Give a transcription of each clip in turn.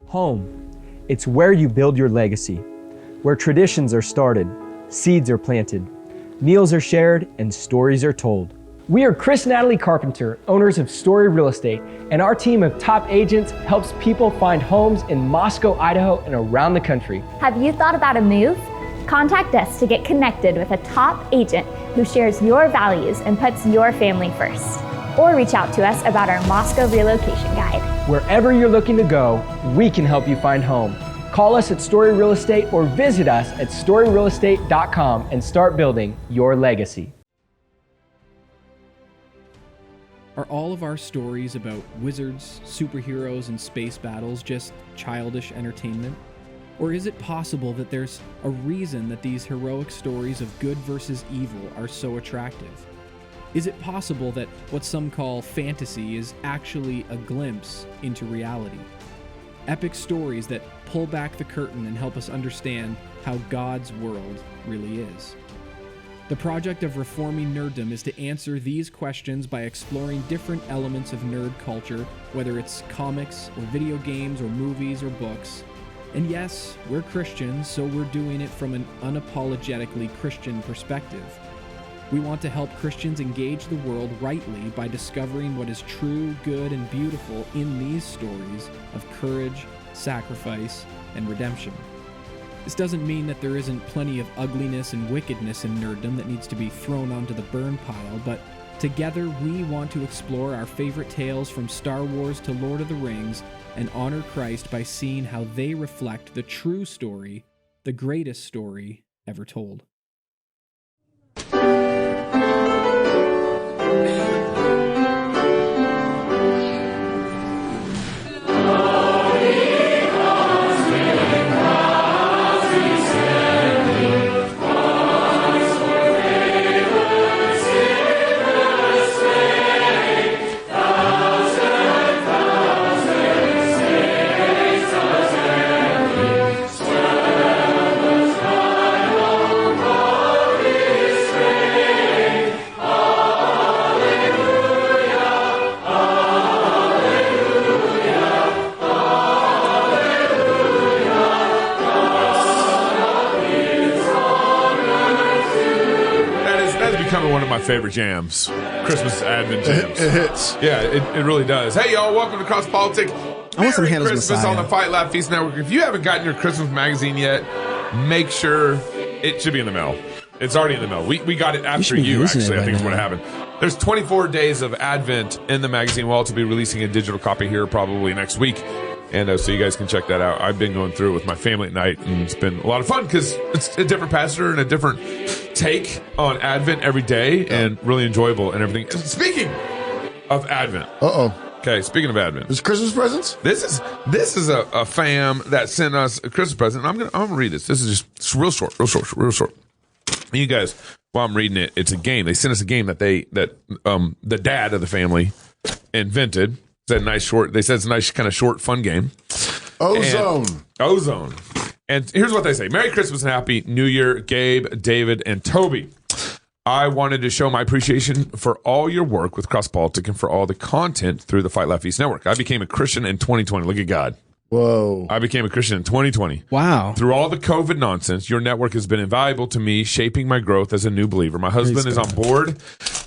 Home. It's where you build your legacy, where traditions are started, seeds are planted, meals are shared, and stories are told. We are Chris and Natalie Carpenter, owners of Story Real Estate, and our team of top agents helps people find homes in Moscow, Idaho, and around the country. Have you thought about a move? Contact us to get connected with a top agent who shares your values and puts your family first. Or reach out to us about our Moscow relocation guide. Wherever you're looking to go, we can help you find home. Call us at Story Real Estate or visit us at storyrealestate.com and start building your legacy. Are all of our stories about wizards, superheroes, and space battles just childish entertainment? Or is it possible that there's a reason that these heroic stories of good versus evil are so attractive? Is it possible that what some call fantasy is actually a glimpse into reality? Epic stories that pull back the curtain and help us understand how God's world really is. The project of Reforming Nerddom is to answer these questions by exploring different elements of nerd culture, whether it's comics or video games or movies or books. And yes, we're Christians, so we're doing it from an unapologetically Christian perspective. We want to help Christians engage the world rightly by discovering what is true, good, and beautiful in these stories of courage, sacrifice, and redemption. This doesn't mean that there isn't plenty of ugliness and wickedness in nerddom that needs to be thrown onto the burn pile, but together we want to explore our favorite tales from Star Wars to Lord of the Rings and honor Christ by seeing how they reflect the true story, the greatest story ever told. One of my favorite jams, Christmas Advent jams. It hits. Yeah, it really does. Hey, y'all, welcome to CrossPolitic. I want some Handel's Christmas Messiah on the Fight Laugh Feast Network. If you haven't gotten your Christmas magazine yet, make sure it should be in the mail. It's already in the mail. We got it after you actually, I think is what happened. There's 24 days of Advent in the magazine. We'll also be releasing a digital copy here probably next week. And so you guys can check that out. I've been going through it with my family at night, and it's been a lot of fun because it's a different pastor and a different take on Advent every day, and really enjoyable and everything. Speaking of Advent. Okay, speaking of Advent. Is Christmas presents? This is a fam that sent us a Christmas present. I'm gonna read this. This is just real short. You guys, while I'm reading it, it's a game. They sent us a game that the dad of the family invented. They said it's a nice kind of short, fun game. Ozone. And here's what they say. Merry Christmas and Happy New Year, Gabe, David, and Toby. I wanted to show my appreciation for all your work with CrossPolitic and for all the content through the Fight Laugh Feast Network. I became a Christian in 2020. Look at God. Whoa. I became a Christian in 2020. Wow. Through all the COVID nonsense, your network has been invaluable to me, shaping my growth as a new believer. My husband is on board,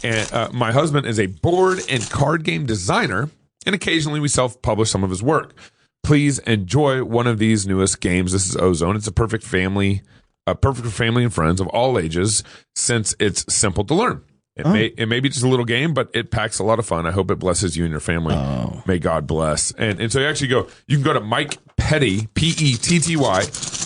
and my husband is a board and card game designer, and occasionally we self-publish some of his work. Please enjoy one of these newest games. This is Ozone. It's perfect for family and friends of all ages, since it's simple to learn. It may be just a little game, but it packs a lot of fun. I hope it blesses you and your family. May God bless. And so you can go to Mike Petty, Petty,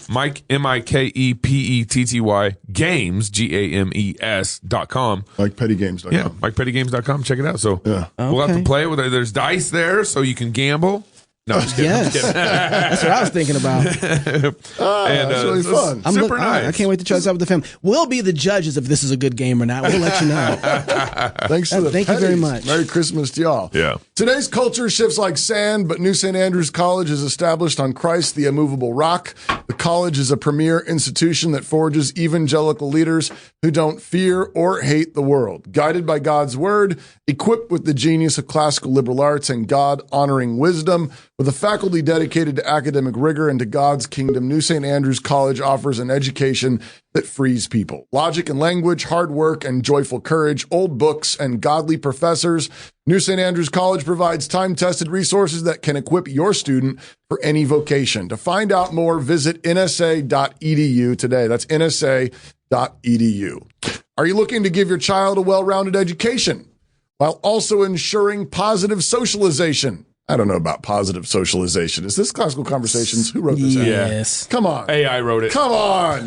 Mike, MikePetty, games, GAMES.com. MikePettyGames.com. Yeah, MikePettyGames.com. Check it out. So we'll have to play with it. There's dice there, so you can gamble. No, just kidding. Yes. That's what I was thinking about. That's really fun. Super nice. I can't wait to try this out with the family. We'll be the judges if this is a good game or not. We'll let you know. Thank you very much. Merry Christmas to y'all. Yeah. Today's culture shifts like sand, but New St. Andrews College is established on Christ, the immovable rock. The college is a premier institution that forges evangelical leaders who don't fear or hate the world. Guided by God's word, equipped with the genius of classical liberal arts and God-honoring wisdom, with a faculty dedicated to academic rigor and to God's kingdom, New St. Andrews College offers an education that frees people. Logic and language, hard work and joyful courage, old books and godly professors. New St. Andrews College provides time-tested resources that can equip your student for any vocation. To find out more, visit nsa.edu today. That's nsa.edu. Are you looking to give your child a well-rounded education while also ensuring positive socialization? I don't know about positive socialization. Is this Classical Conversations? Who wrote this? Yes. Come on. AI wrote it. Come on.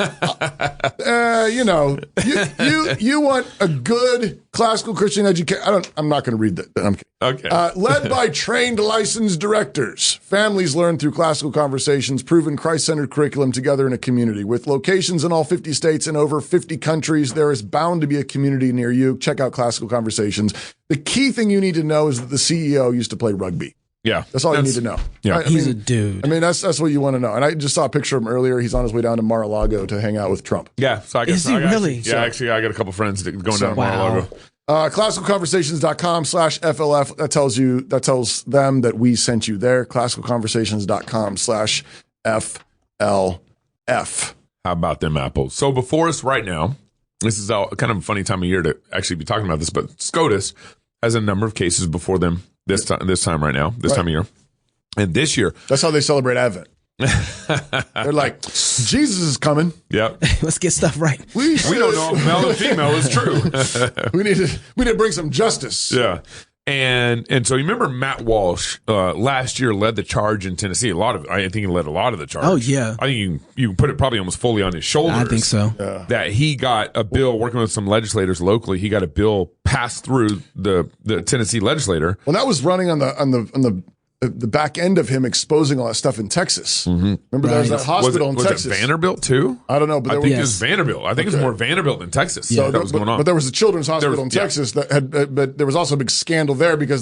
You want a good classical Christian education. I'm not going to read that. I'm kidding. Okay. Led by trained licensed directors, families learn through Classical Conversations, proven Christ-centered curriculum together in a community. With locations in all 50 states and over 50 countries, there is bound to be a community near you. Check out Classical Conversations. The key thing you need to know is that the CEO used to play rugby. Yeah. That's all you need to know. Yeah. He's a dude. I mean, that's what you want to know. And I just saw a picture of him earlier. He's on his way down to Mar-a-Lago to hang out with Trump. Yeah. So I guess Is he really? Actually, I got a couple friends going down to Mar-a-Lago. ClassicalConversations.com/FLF. That tells them that we sent you there. ClassicalConversations.com/FLF. How about them apples? So before us right now, this is kind of a funny time of year to actually be talking about this, but SCOTUS has a number of cases before them this time right now, this time of year. And this year, that's how they celebrate Advent. They're like, Jesus is coming. Yep. Let's get stuff right. We don't know if male and female is true. we need to bring some justice. Yeah. And so you remember Matt Walsh last year led the charge in Tennessee. I think he led a lot of the charge. Oh, yeah. I think you can put it probably almost fully on his shoulders. I think so. Yeah. That he got a bill, working with some legislators locally, he got a bill passed through the Tennessee legislator. Well, that was running on the back end of him exposing all that stuff in Texas. Mm-hmm. Remember, there was that hospital in Texas. Was it Vanderbilt too? I don't know, but I think it was Vanderbilt. I think it's more Vanderbilt than Texas. So that was going on. But there was a children's hospital in Texas that had, but there was also a big scandal there because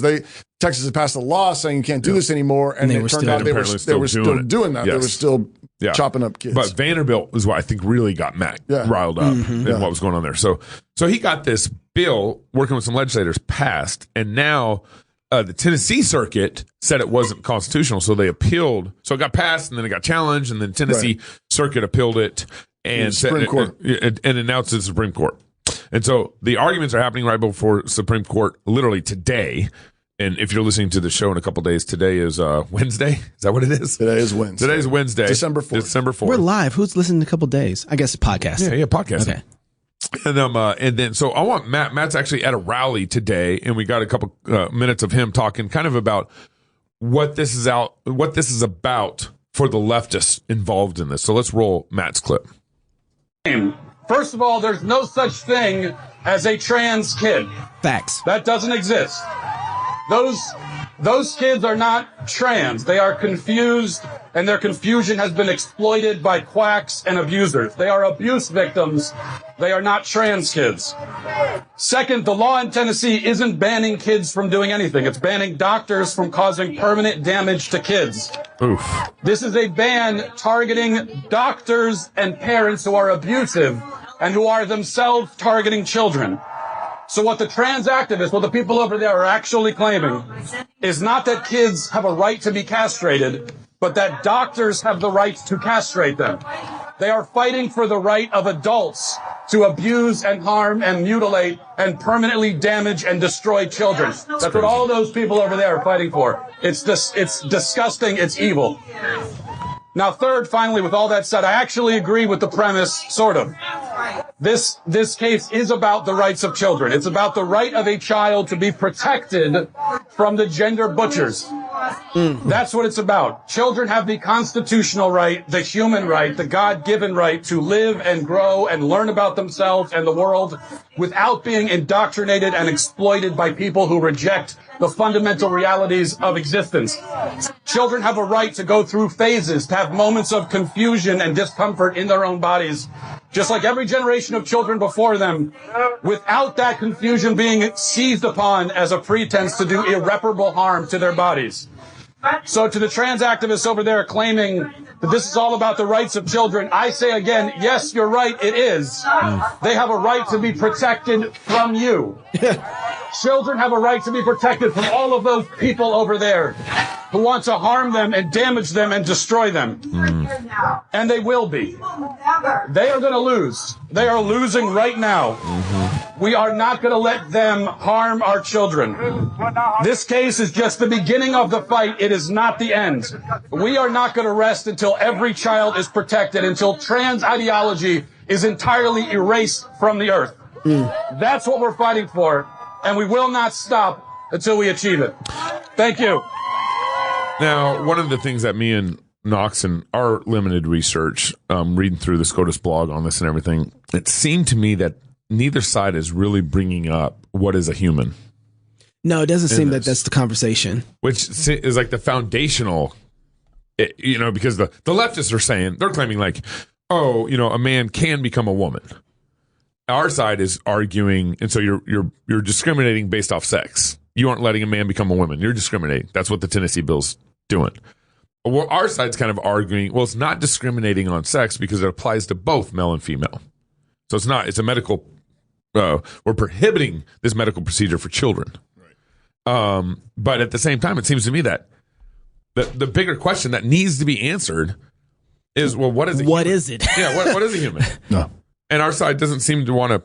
Texas had passed a law saying you can't do this anymore, and it turned out they were still doing that. Yes. They were still chopping up kids. But Vanderbilt is what I think really got Matt riled up in what was going on there. So he got this bill working with some legislators passed, and now the Tennessee circuit said it wasn't constitutional, so they appealed. So it got passed, and then it got challenged, and then Tennessee circuit appealed it and Supreme Court and announced to the Supreme Court. And so the arguments are happening right before Supreme Court, literally today. And if you're listening to the show in a couple days, today is Wednesday. Is that what it is? Today is Wednesday. Today's Wednesday, December 4th. We're live. Who's listening in a couple days? I guess a podcast. Yeah, podcasting. Okay. And then so I want Matt's actually at a rally today, and we got a couple minutes of him talking kind of about what this is about for the leftists involved in this. So let's roll Matt's clip. First of all, there's no such thing as a trans kid. Facts. That doesn't exist. Those kids are not trans. They are confused, and their confusion has been exploited by quacks and abusers. They are abuse victims. They are not trans kids. Second, the law in Tennessee isn't banning kids from doing anything. It's banning doctors from causing permanent damage to kids. Oof. This is a ban targeting doctors and parents who are abusive and who are themselves targeting children. So what the trans activists, what the people over there are actually claiming is not that kids have a right to be castrated, but that doctors have the right to castrate them. They are fighting for the right of adults to abuse and harm and mutilate and permanently damage and destroy children. That's what all those people over there are fighting for. It's disgusting. It's evil. Now, third, finally, with all that said, I actually agree with the premise, sort of. This case is about the rights of children. It's about the right of a child to be protected from the gender butchers. That's what it's about. Children have the constitutional right, the human right, the God-given right to live and grow and learn about themselves and the world without being indoctrinated and exploited by people who reject the fundamental realities of existence. Children have a right to go through phases, to have moments of confusion and discomfort in their own bodies, just like every generation of children before them, without that confusion being seized upon as a pretense to do irreparable harm to their bodies. So to the trans activists over there claiming that this is all about the rights of children. I say again, yes, you're right, it is. They have a right to be protected from you. Children have a right to be protected from all of those people over there who want to harm them and damage them and destroy them. And they will be. They are going to lose. They are losing right now. We are not going to let them harm our children. This case is just the beginning of the fight. It is not the end. We are not going to rest until every child is protected, until trans ideology is entirely erased from the earth. That's what we're fighting for. And we will not stop until we achieve it. Thank you. Now, one of the things that me and Knox and our limited research, reading through the SCOTUS blog on this and everything, it seemed to me that neither side is really bringing up what is a human. No, it doesn't seem that that's the conversation. Which is like the foundational, because the leftists are saying, they're claiming like, oh, a man can become a woman. Our side is arguing, and so you're discriminating based off sex. You aren't letting a man become a woman. You're discriminating. That's what the Tennessee bill's doing. Well, our side's kind of arguing, well, it's not discriminating on sex because it applies to both male and female. So it's not. It's a medical. We're prohibiting this medical procedure for children. Right. But at the same time, it seems to me that the bigger question that needs to be answered is, well, what is it? What is it? Yeah. What is a human? No. And our side doesn't seem to want to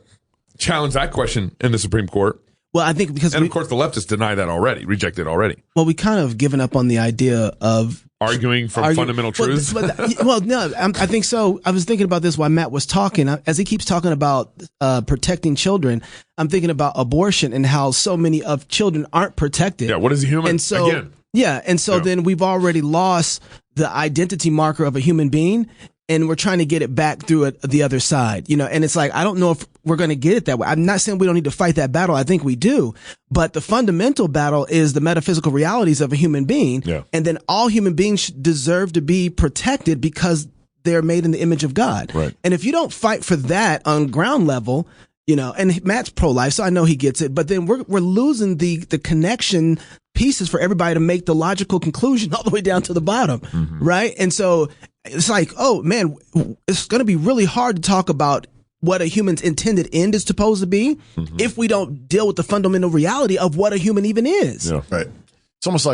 challenge that question in the Supreme Court. Well, I think because of course, the leftists deny that already, reject it already. Well, we kind of given up on the idea of arguing from fundamental truths. Well, no, I think so. I was thinking about this while Matt was talking. As he keeps talking about protecting children, I'm thinking about abortion and how so many of children aren't protected. Yeah, what is a human? And so, again? Yeah, and so then we've already lost the identity marker of a human being. And we're trying to get it back through the other side, and it's like, I don't know if we're going to get it that way. I'm not saying we don't need to fight that battle. I think we do. But the fundamental battle is the metaphysical realities of a human being. Yeah. And then all human beings deserve to be protected because they're made in the image of God. Right. And if you don't fight for that on ground level, and Matt's pro-life, so I know he gets it, but then we're losing the connection pieces for everybody to make the logical conclusion all the way down to the bottom. Right. And so it's like, oh man, it's going to be really hard to talk about what a human's intended end is supposed to be if we don't deal with the fundamental reality of what a human even is. Yeah. Right. It's almost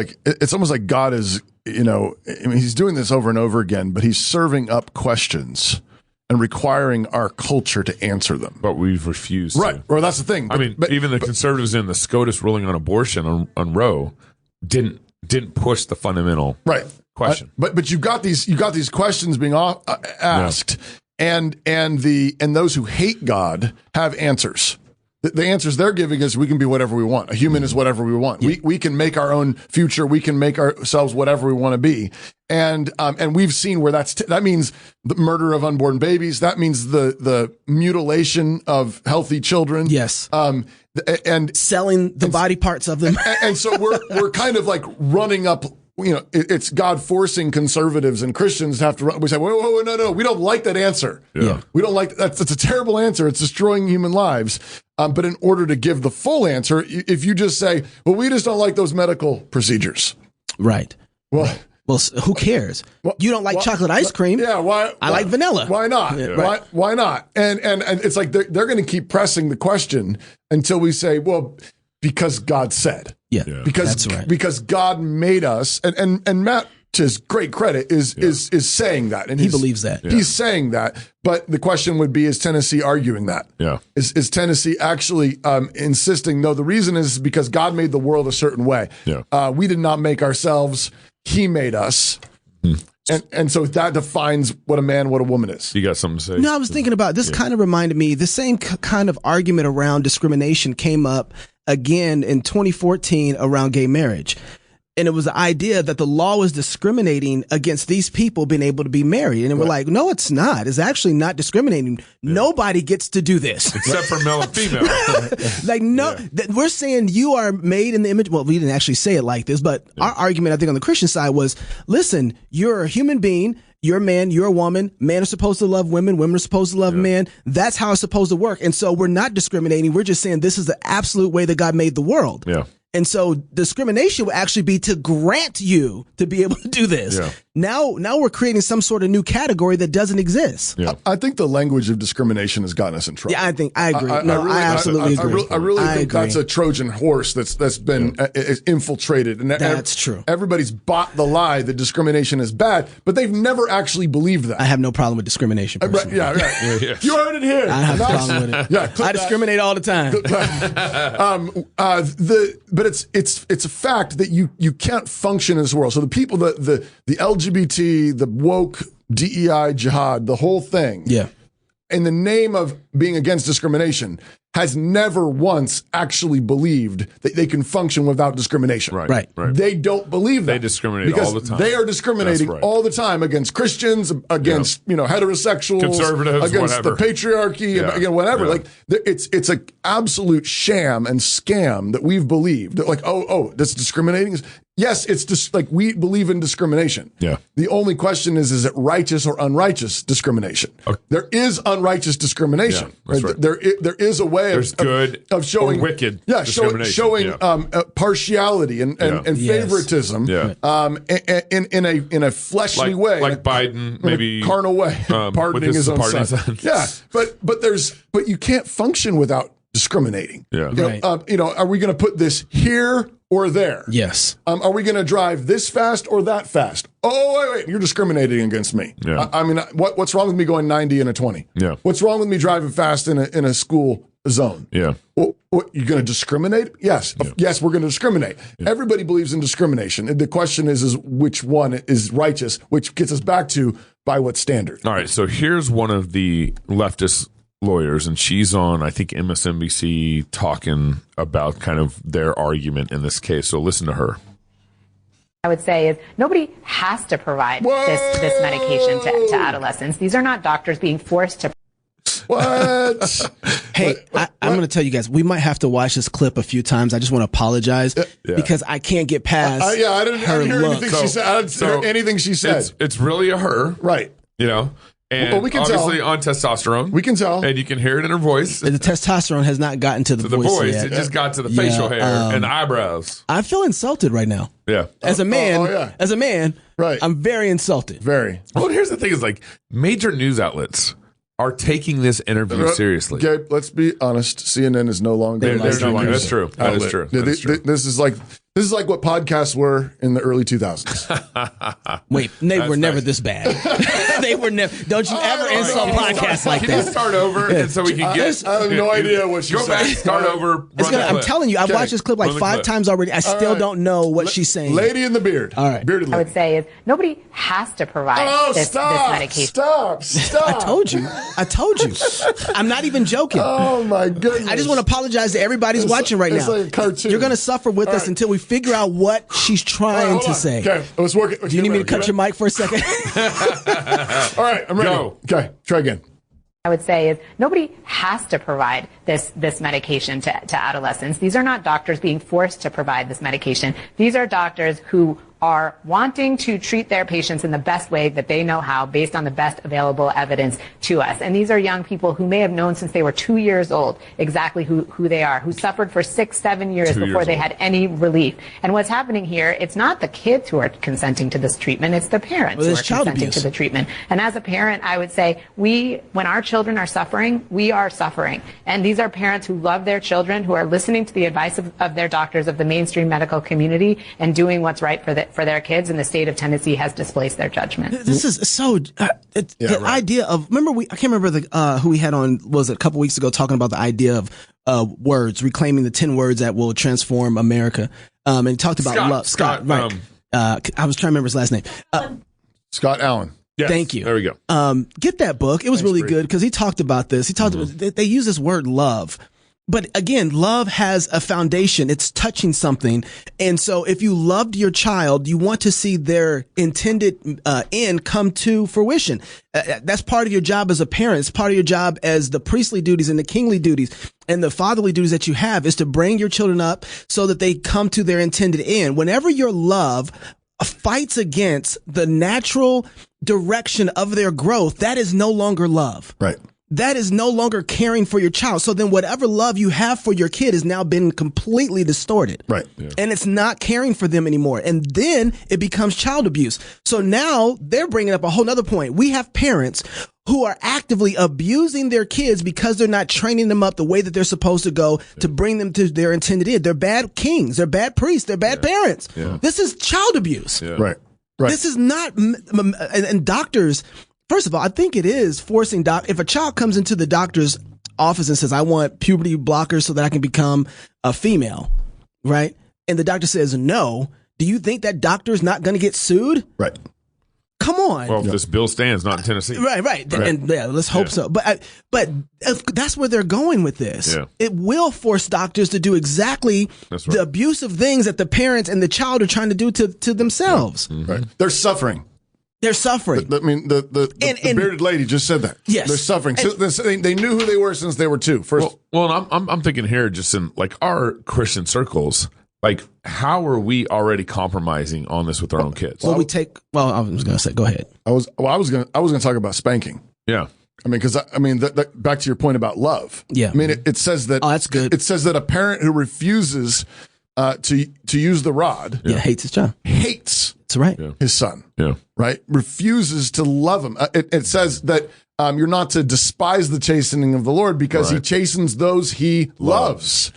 like God is, he's doing this over and over again, but he's serving up questions and requiring our culture to answer them. But we've refused right. to. Well, that's the thing. But even the conservatives in the SCOTUS ruling on abortion on Roe didn't push the fundamental question. But you've got these questions being asked, and those who hate God have answers. The answers they're giving is we can be whatever we want. A human is whatever we want. Yeah. We can make our own future. We can make ourselves whatever we want to be. And we've seen where that means the murder of unborn babies. That means the mutilation of healthy children. Yes. And selling the body parts of them. And so we're kind of like running up. It's God forcing conservatives and Christians to have to run. We say, whoa, no, we don't like that answer. Yeah. We don't like that. That's a terrible answer. It's destroying human lives. But in order to give the full answer, if you just say, well, we just don't like those medical procedures. Right. Well, who cares? You don't like chocolate ice cream. Yeah. Why? I like vanilla. Why not? Yeah, right. Why not? And it's like they're going to keep pressing the question until we say, well, because God said. Yeah. Because that's right. Because God made us, and Matt, to his great credit, is saying that, and he believes that. He's saying that. But the question would be: is Tennessee arguing that? Yeah. Is Tennessee actually insisting? No, the reason is because God made the world a certain way. Yeah. We did not make ourselves; He made us. And so that defines what a man, what a woman is. You got something to say? No, I was thinking about this. Kind of reminded me the same kind of argument around discrimination came up again in 2014 around gay marriage. And it was the idea that the law was discriminating against these people being able to be married. And we're like, no, it's not. It's actually not discriminating. Yeah. Nobody gets to do this. Except for male and female. We're saying you are made in the image. Well, we didn't actually say it like this, but our argument, I think, on the Christian side was, listen, you're a human being. You're a man, you're a woman. Men are supposed to love women. Women are supposed to love men. That's how it's supposed to work. And so we're not discriminating. We're just saying this is the absolute way that God made the world. Yeah. And so discrimination would actually be to grant you to be able to do this. Yeah. Now we're creating some sort of new category that doesn't exist. Yeah. I think the language of discrimination has gotten us in trouble. Yeah, I agree. I absolutely agree. I really think agree. that's a Trojan horse that's been infiltrated. And That's true. Everybody's bought the lie that discrimination is bad, but they've never actually believed that. I have no problem with discrimination. Right, Personally. yeah. You heard it here. I have no problem with it. Yeah, I discriminate all the time. But it's a fact that you can't function in this world. So the people, the LGBT, the woke, DEI, jihad, the whole thing. Yeah. In the name of being against discrimination, has never once actually believed that they can function without discrimination. Right. They don't believe that. They discriminate because all the time. They are discriminating That's right. all the time against Christians, against heterosexuals, conservatives, against whatever. the patriarchy, again, whatever. Yeah. Like it's an absolute sham and scam that we've believed that that's discriminating. Yes, it's just like we believe in discrimination. Yeah. The only question is it righteous or unrighteous discrimination? Okay. There is unrighteous discrimination. Yeah, that's right. There is a way There's good of showing or wicked showing partiality and favoritism. Yeah. In a fleshly way, like Biden, maybe in a carnal way, pardoning his own son. Yeah, but you can't function without discriminating. Yeah. Right. Are we going to put this here or there? Yes. Are we going to drive this fast or that fast? Oh, wait, you're discriminating against me. Yeah. I mean, what's wrong with me going 90 in a 20? Yeah. What's wrong with me driving fast in a school zone? Yeah. Well, you're going to discriminate? Yes. Yeah. Yes, we're going to discriminate. Yeah. Everybody believes in discrimination. And the question is which one is righteous, which gets us back to by what standard? All right. So here's one of the leftist lawyers, and she's on, I think, MSNBC talking about kind of their argument in this case. So listen to her. I would say is nobody has to provide this medication to adolescents. These are not doctors being forced to. What? Hey, I'm going to tell you guys, we might have to watch this clip a few times. I just want to apologize because I can't get past I didn't her hear look. anything she said. I didn't hear anything she said. It's really a her. Right. And well, we can obviously tell. on testosterone. We can tell. And you can hear it in her voice. The testosterone has not gotten to the voice yet. It just got to the facial hair and the eyebrows. I feel insulted right now. Yeah. As a man, right. I'm very insulted. Very. Well, here's the thing is like major news outlets are taking this interview seriously. Gabe, let's be honest. CNN is no longer. They're no longer. That's true. That is true. This is like what podcasts were in the early 2000s. Wait, they were never this bad. They were never. Don't you ever insult podcasts like Can that? you start over and so we can get? I have no idea what she said. Go back, start over. I'm telling you, I've watched this clip like 5 times already. I still don't know what she's saying. Lady in the beard. All right. Bearded lady. I would say is nobody has to provide this medication. Stop. I told you. I'm not even joking. Oh my goodness. I just want to apologize to everybody who's watching right now. It's like a cartoon. You're going to suffer with us until we figure out what she's trying to say. Okay, let's work it. Do you need me to cut your mic for a second? All right, I'm ready. Go. Okay, try again. I would say is nobody has to provide this medication to adolescents. These are not doctors being forced to provide this medication. These are doctors who are wanting to treat their patients in the best way that they know how based on the best available evidence to us. And these are young people who may have known since they were 2 years old exactly who they are, who suffered for 6-7 years before they had any relief. And what's happening here, it's not the kids who are consenting to this treatment, it's the parents who are consenting to the treatment. And as a parent, I would say when our children are suffering, we are suffering. And these are parents who love their children, who are listening to the advice of their doctors, of the mainstream medical community, and doing what's right for their kids, and the state of Tennessee has displaced their judgment. This is so idea of I can't remember who we had on was it a couple weeks ago talking about the idea of words, reclaiming the 10 words that will transform America, and he talked about love. Scott, right? I was trying to remember his last name. Scott Allen. Yes, thank you. There we go. Get that book. It was really good because he talked about this. He talked about they use this word love. But again, love has a foundation. It's touching something. And so if you loved your child, you want to see their intended end come to fruition. That's part of your job as a parent. It's part of your job as the priestly duties and the kingly duties and the fatherly duties that you have is to bring your children up so that they come to their intended end. Whenever your love fights against the natural direction of their growth, that is no longer love. Right. that is no longer caring for your child. So then whatever love you have for your kid has now been completely distorted. Right. Yeah. And it's not caring for them anymore. And then it becomes child abuse. So now they're bringing up a whole nother point. We have parents who are actively abusing their kids because they're not training them up the way that they're supposed to go to bring them to their intended end. They're bad kings. They're bad priests. They're bad parents. Yeah. This is child abuse. Yeah. Right. This is not, and doctors, first of all, I think it is forcing if a child comes into the doctor's office and says, I want puberty blockers so that I can become a female, right? And the doctor says no. Do you think that doctor is not going to get sued? Right. Come on. Well, if this bill stands, not in Tennessee. Right. And yeah, let's hope so. But if that's where they're going with this. Yeah. It will force doctors to do exactly the abusive things that the parents and the child are trying to do to themselves. Yeah. Mm-hmm. Right. They're suffering. They're suffering. The bearded lady just said that. Yes. They're suffering. So they knew who they were since they were 2. First. Well, I'm thinking here, just in like our Christian circles, like how are we already compromising on this with our own kids? I was going to say, go ahead. I was going to talk about spanking. Yeah. I mean, because back to your point about love. Yeah. I mean, it says that. Oh, that's good. It says that a parent who refuses to use the rod, hates his child. hates That's right. his son. Yeah. Right. Refuses to love him. It says that you're not to despise the chastening of the Lord because he chastens those he loves.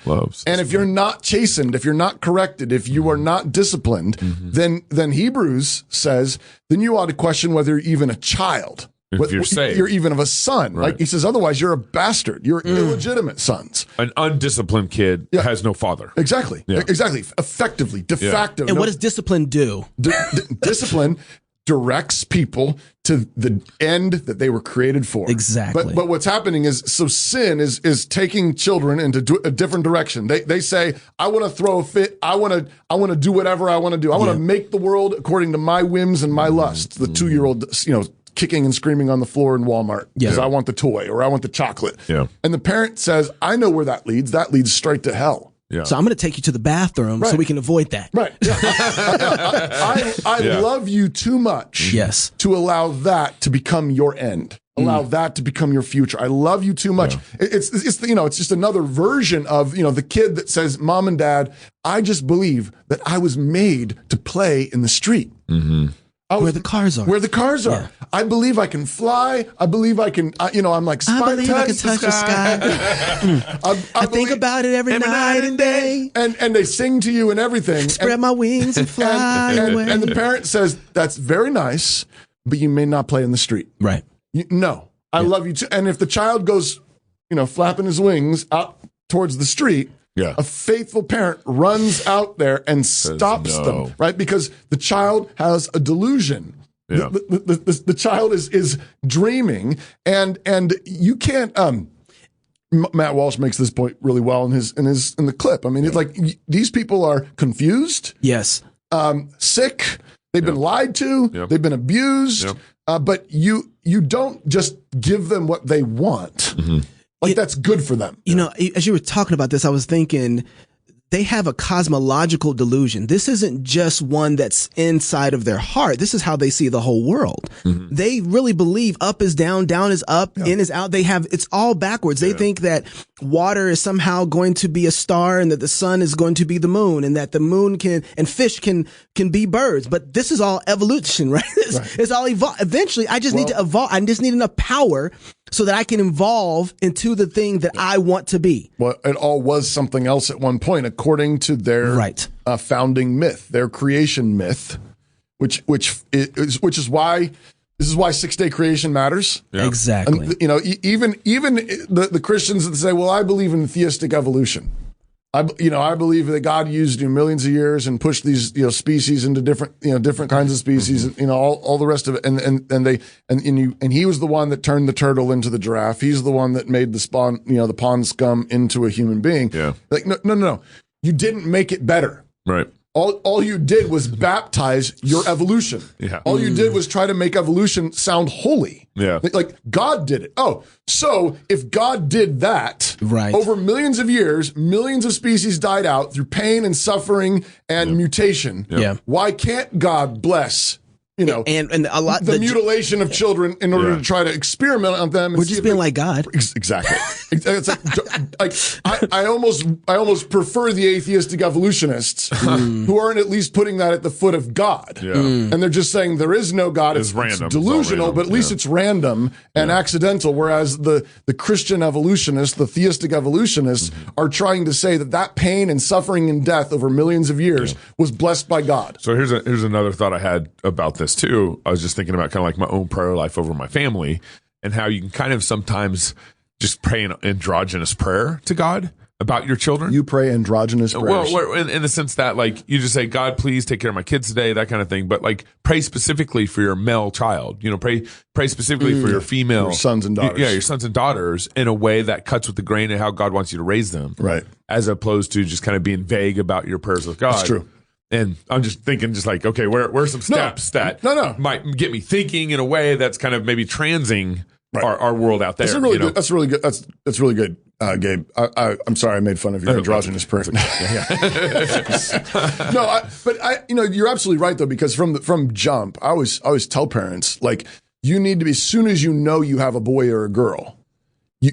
And if you're not chastened, if you're not corrected, if you are not disciplined, then Hebrews says, then you ought to question whether you're even a child. If you're saved. You're even of a son. Right. Like he says, otherwise you're a bastard. You're illegitimate sons. An undisciplined kid has no father. Exactly. Yeah. Exactly. Effectively, de facto. And what does discipline do? Discipline directs people to the end that they were created for. Exactly. But what's happening is, so sin is taking children into a different direction. They say, I want to throw a fit. I want to do whatever I want to do. I want to make the world according to my whims and my lusts. The 2-year-old, kicking and screaming on the floor in Walmart because I want the toy or I want the chocolate. Yeah. And the parent says, I know where that leads. That leads straight to hell. Yeah. So I'm going to take you to the bathroom so we can avoid that. Right. Yeah. I love you too much to allow that to become your end. Allow that to become your future. I love you too much. Yeah. It's just another version of, the kid that says, Mom and Dad, I just believe that I was made to play in the street. Mm-hmm. Where the cars are. Where the cars are. I believe I can fly. I believe I can, I'm like, I believe I can touch the sky. I think about it every night and day. And they sing to you and everything. Spread my wings and fly away. And the parent says, that's very nice, but you may not play in the street. Right. No, I love you too. And if the child goes, flapping his wings out towards the street, a faithful parent runs out there and stops them, right? Because the child has a delusion. Yeah. The child is dreaming, and you can't. Matt Walsh makes this point really well in the clip. I mean, it's like these people are confused, sick. They've been lied to. They've been abused. But you don't just give them what they want. Mm-hmm. Like that's good for them. As you were talking about this, I was thinking they have a cosmological delusion. This isn't just one that's inside of their heart. This is how they see the whole world. Mm-hmm. They really believe up is down, down is up, in is out. It's all backwards. They think that water is somehow going to be a star and that the sun is going to be the moon and that the moon and fish can be birds. But this is all evolution, right? It's all evolve. Eventually, I just need to evolve. I just need enough power so that I can evolve into the thing that I want to be. Well, it all was something else at one point, according to their founding myth, their creation myth, which is why this is why 6-day creation matters. Yeah. Exactly. And, even the Christians that say, "Well, I believe in theistic evolution." I believe that God used millions of years and pushed these species into different kinds of species, all the rest of it, and he was the one that turned the turtle into the giraffe. He's the one that made the pond scum into a human being. Yeah, like no, you didn't make it better. Right. All you did was baptize your evolution. Yeah. All you did was try to make evolution sound holy. Yeah. Like God did it. Oh, so if God did that, over millions of years, millions of species died out through pain and suffering and mutation. Yeah. Why can't God bless and a lot the mutilation of children in order to try to experiment on them. We're just being like God. Exactly. It's like I almost prefer the atheistic evolutionists who aren't at least putting that at the foot of God. Yeah. And they're just saying there is no God. It's random. delusional, It's but at least it's random and accidental. Whereas the Christian evolutionists, the theistic evolutionists, are trying to say that pain and suffering and death over millions of years was blessed by God. So here's another thought I had about this too. I was just thinking about kind of like my own prayer life over my family and how you can kind of sometimes just pray an androgynous prayer to God about your children. You pray androgynous prayers. Well, in the sense that like you just say, God, please take care of my kids today, that kind of thing. But like pray specifically for your male child. Pray specifically for your female your sons and daughters. Your sons and daughters in a way that cuts with the grain of how God wants you to raise them. Right. As opposed to just kind of being vague about your prayers with God. That's true. And I'm just thinking, just like, okay, where are some steps that might get me thinking in a way that's kind of maybe transing our world out there. That's really good. That's really good, Gabe. I'm sorry I made fun of your androgynous prayer. You're absolutely right though, because from jump, I always tell parents, like, you need to be, as soon as you know you have a boy or a girl,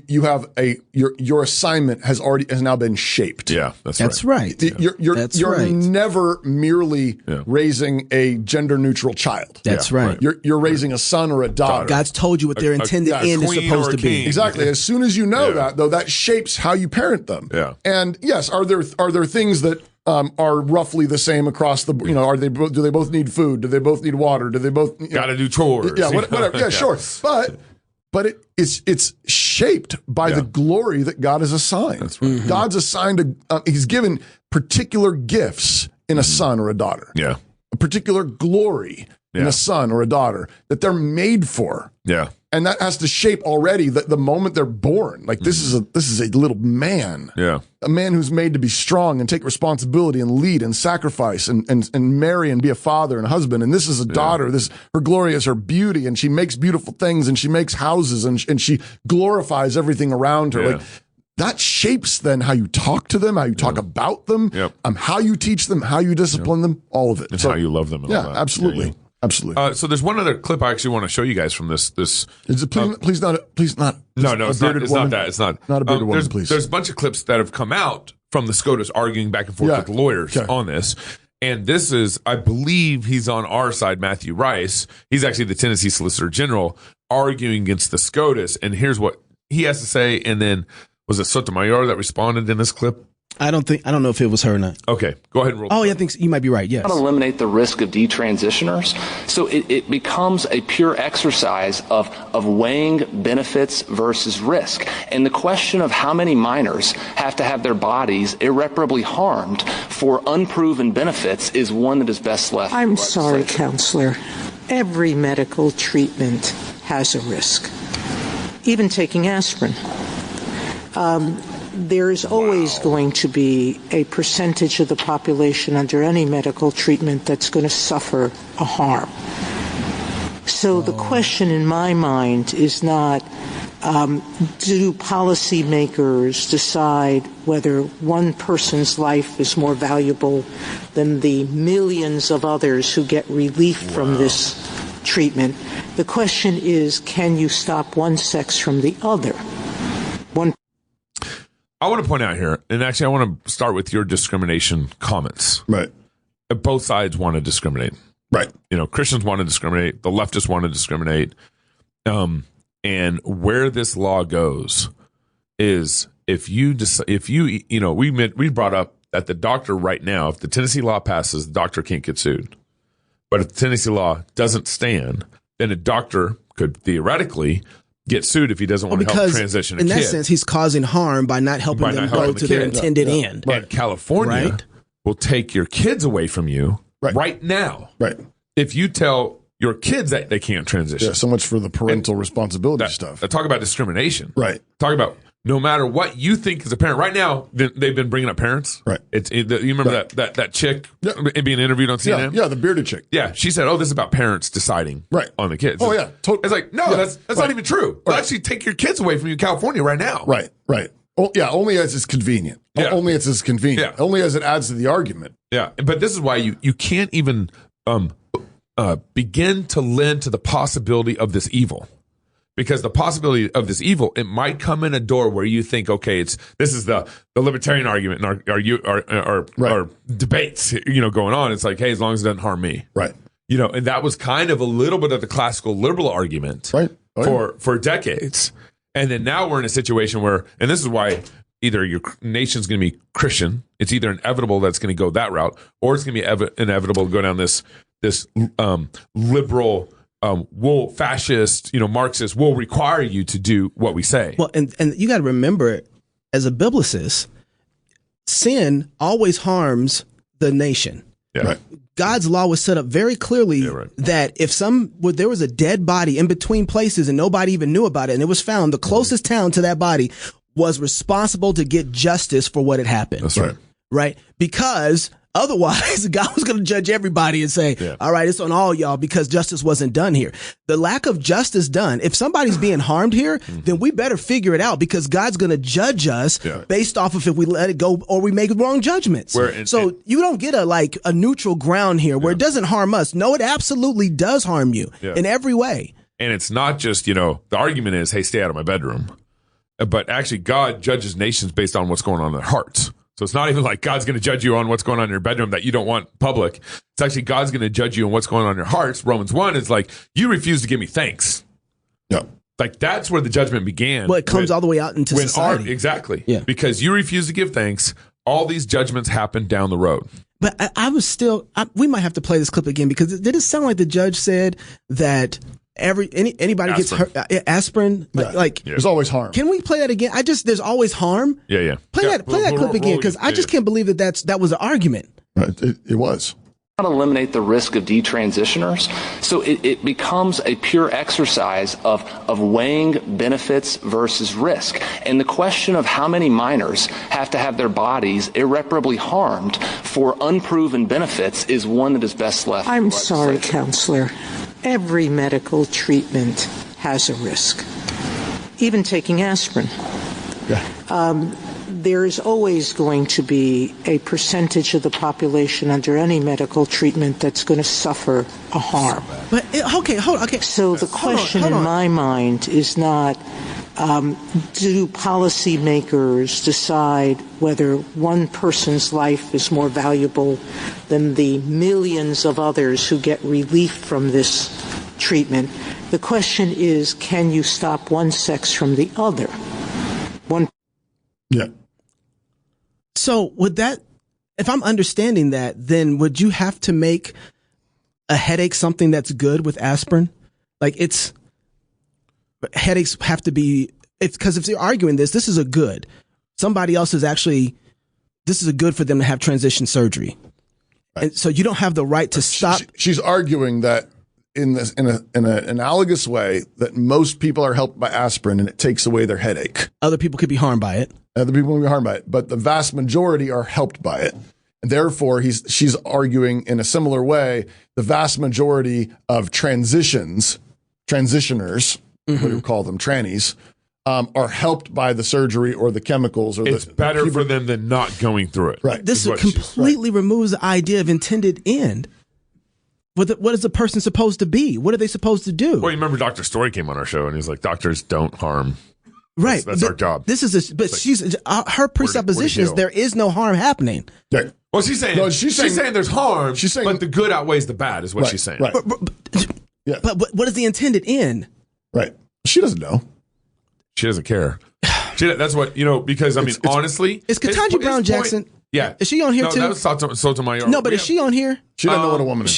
you have your assignment has now been shaped. Yeah, that's right. You're never merely raising a gender neutral child. That's right. You're raising a son or a daughter. God's told you what their intended end is supposed to be. Exactly. As soon as you know that, though, that shapes how you parent them. Yeah. And yes, are there things that are roughly the same across the? Do they both need food? Do they both need water? Do they both got to do chores? Yeah. Whatever. Yeah. Sure. But it's shaped by the glory that God has assigned. That's right. God's assigned He's given particular gifts in a son or a daughter. Yeah. A particular glory in a son or a daughter that they're made for. Yeah. And that has to shape already the moment they're born. Like this is a little man. Yeah. A man who's made to be strong and take responsibility and lead and sacrifice and marry and be a father and a husband. And this is a daughter. Her glory is her beauty, and she makes beautiful things, and she makes houses, and she glorifies everything around her. Yeah. Like that shapes then how you talk to them, how you talk about them, how you teach them, how you discipline them, all of it. And how you love them. And all that. Absolutely. Yeah. Absolutely. So there's one other clip I actually want to show you guys from this. Is it please not? No, it's not that. It's not a bearded woman, please. There's a bunch of clips that have come out from the SCOTUS arguing back and forth with the lawyers on this. And this is, I believe he's on our side, Matthew Rice. He's actually the Tennessee Solicitor General arguing against the SCOTUS. And here's what he has to say. And then was it Sotomayor that responded in this clip? I don't know if it was her or not. Okay, go ahead and roll. Oh, yeah, I think you might be right. Yes. Eliminate the risk of detransitioners. So it becomes a pure exercise of weighing benefits versus risk. And the question of how many minors have to have their bodies irreparably harmed for unproven benefits is one that is best left. I'm sorry, counselor. Every medical treatment has a risk. Even taking aspirin. There's always going to be a percentage of the population under any medical treatment that's going to suffer a harm. So the question in my mind is not, do policymakers decide whether one person's life is more valuable than the millions of others who get relief from this treatment? The question is, can you stop one sex from the other? I want to point out here, and actually I want to start with your discrimination comments. Right. Both sides want to discriminate. Right. Christians want to discriminate. The leftists want to discriminate. And where this law goes is we brought up that the doctor right now, if the Tennessee law passes, the doctor can't get sued. But if the Tennessee law doesn't stand, then a doctor could theoretically get sued if he doesn't want to help transition a kid. In that sense, he's causing harm by not helping them go to their intended end. Right. And California will take your kids away from you right now. Right. If you tell your kids that they can't transition. Yeah, so much for the parental responsibility stuff. Talk about discrimination. Right. Talk about no matter what you think as a parent. Right now, they've been bringing up parents. Right. You remember that chick being interviewed on CNN? Yeah, the bearded chick. Yeah, she said, this is about parents deciding on the kids. Oh, yeah. It's like, no, that's not even true. They'll actually take your kids away from you in California right now. Right. Oh, yeah, only as it's convenient. Yeah. Only as it's convenient. Yeah. Only as it adds to the argument. Yeah, but this is why you can't even begin to lend to the possibility of this evil. Because the possibility of this evil, it might come in a door where you think, okay, this is the libertarian argument in our debates, going on. It's like, hey, as long as it doesn't harm me. Right. And that was kind of a little bit of the classical liberal argument for decades. And then now we're in a situation where, and this is why either your nation's going to be Christian, it's either inevitable that's going to go that route, or it's going to be inevitable to go down this liberal, fascist, Marxist will require you to do what we say. Well, and you got to remember, as a biblicist, sin always harms the nation. Yeah. Right. God's law was set up very clearly that if there was a dead body in between places and nobody even knew about it, and it was found, the closest town to that body was responsible to get justice for what had happened. That's right. Right? Because otherwise, God was going to judge everybody and say, all right, it's on all y'all because justice wasn't done here. The lack of justice done, if somebody's being harmed here, then we better figure it out because God's going to judge us based off of if we let it go or we make wrong judgments. So you don't get a neutral ground here where it doesn't harm us. No, it absolutely does harm you in every way. And it's not just, the argument is, hey, stay out of my bedroom. But actually, God judges nations based on what's going on in their hearts. So it's not even like God's going to judge you on what's going on in your bedroom that you don't want public. It's actually God's going to judge you on what's going on in your hearts. Romans 1 is like, you refuse to give me thanks. Yeah. Like that's where the judgment began. Well, it comes all the way out into society. Exactly. Yeah. Because you refuse to give thanks, all these judgments happen down the road. But I was still, we might have to play this clip again because did it sound like the judge said that anybody gets hurt, aspirin, there's always harm. Can we play that again? There's always harm. Yeah. Play that clip again because I just can't believe that was an argument. Right. It was. Eliminate the risk of detransitioners. So it becomes a pure exercise of weighing benefits versus risk. And the question of how many minors have to have their bodies irreparably harmed for unproven benefits is one that is best left. I'm sorry, counselor. Every medical treatment has a risk, even taking aspirin. Yeah. There is always going to be a percentage of the population under any medical treatment that's going to suffer a harm. But hold on. Okay. So the question in my mind is not, do policymakers decide whether one person's life is more valuable than the millions of others who get relief from this treatment? The question is, can you stop one sex from the other? Yeah. So would that, if I'm understanding that, then would you have to make a headache something that's good with aspirin? Headaches have to be, because if they're arguing this is a good. Somebody else is actually, this is a good for them to have transition surgery. Right. And so you don't have the right to stop. She's arguing that in an analogous way that most people are helped by aspirin and it takes away their headache. Other people could be harmed by it. Other people will be harmed by it, but the vast majority are helped by it. And therefore, she's arguing in a similar way, the vast majority of transitioners, what do we call them, trannies, are helped by the surgery or the chemicals. Or it's better for them than not going through it. Right. This completely removes the idea of intended end. What is the person supposed to be? What are they supposed to do? Well, you remember Dr. Story came on our show and he's like, doctors don't harm. Right. That's our job. She's her presupposition is there is no harm happening. Yeah. Well, she's saying there's harm. She's saying, but the good outweighs the bad is what she's saying. Right. But what is the intended end? Right. She doesn't know. She doesn't care. That's what, because honestly. Is Ketanji Brown Jackson. Yeah. Is she on here too? That was Sotomayor. No, but is she on here? She doesn't know what a woman is.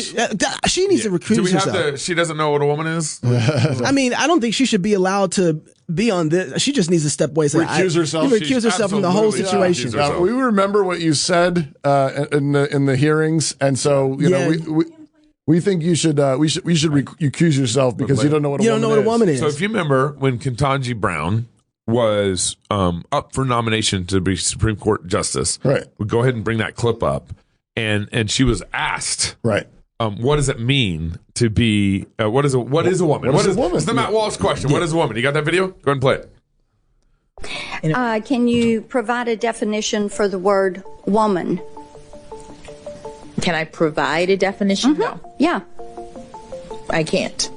She needs to recuse herself. She doesn't know what a woman is? I mean, I don't think she should be allowed to be on this. She just needs to step away. Recuse herself. Recuse herself from the whole situation. We remember what you said in the hearings, and so we think you should recuse yourself because you don't know what a woman is. is. So if you remember when Ketanji Brown was up for nomination to be Supreme Court Justice, right? We go ahead and bring that clip up, and she was asked, right? What does it mean to be? What is a woman? What is a woman? It's the Matt Walsh question. Yeah. What is a woman? You got that video? Go ahead and play it. Can you provide a definition for the word woman? Can I provide a definition? Mm-hmm. No. Yeah. I can't.